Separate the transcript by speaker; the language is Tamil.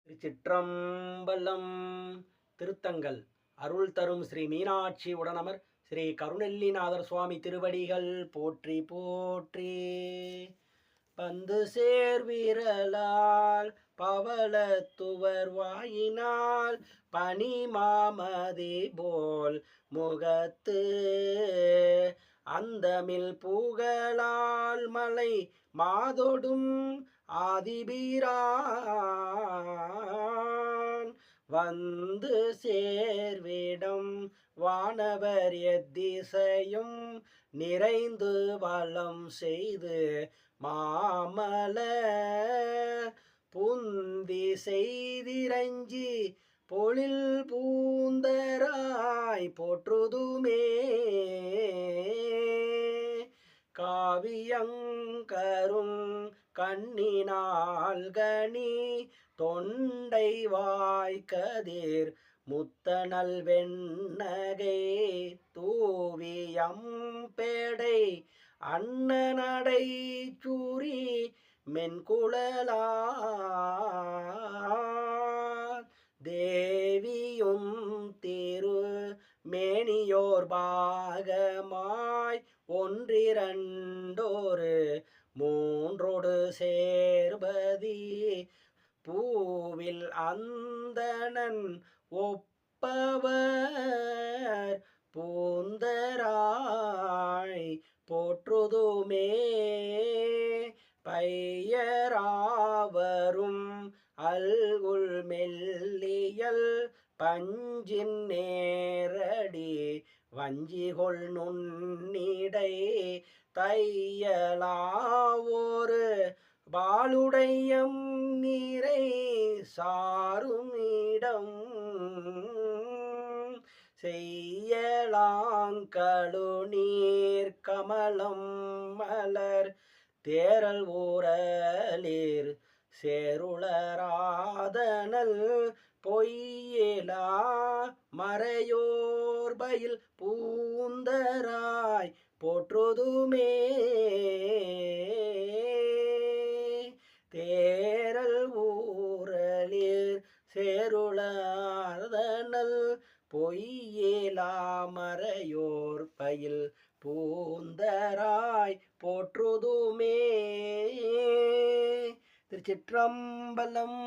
Speaker 1: திருச்சிற்றம்பலம். திருத்தங்கள் அருள் தரும் ஸ்ரீ மீனாட்சி உடனமர் ஸ்ரீ கருணெல்லிநாதர் சுவாமி திருவடிகள் போற்றி போற்றி. பந்து சேர்விரலால் பவளத்துவர் வாயினால் பனி மாமதி போல் முகத்து அந்தமில் புகழால் மலை மாதொடும் ஆதிபிரான் வந்து சேர்விடம் வானவர் எத்திசையும் நிறைந்து வளம் செய்து மாமல புந்தி செய்திரஞ்சி பொழில் பூந்தராய் போற்றுதுமே. காவியங்கரும் கண்ணினால் கனி தொண்டை வாய்க்கதிர் முத்தனல் வெண்ணகை தூவியம் பேடை அண்ணனடை சூரி மென்குழலார் தேவியும் திரு மேனியோர் பாகமாய் ஒன்றிரண்டோரு மூன்றோடு சேர்பதி பூவில் அந்தணன் ஒப்பவர் பூந்தராய் போற்றுதுமே. பையராவரும் அல்குல் மெல்லியல் பஞ்சின் நேரடி வஞ்சிகொள் நுண்ணிடை தையலாவோரு பாலுடையம் நீரை சாருமிடம் செய்யலாங்கழு நீர் கமலம் மலர் தேரல் ஊரலிர் சேருளராதனல் பொய்யிலா மறையோர் பயில் பூந்தராய் போற்றுதுமே. தேரல் ஊரலிர் சேருளராதனல் பொய்யிலா மறையோர் பயில் பூந்தராய் போற்றுதுமே. திருச்சிற்றம்பலம்.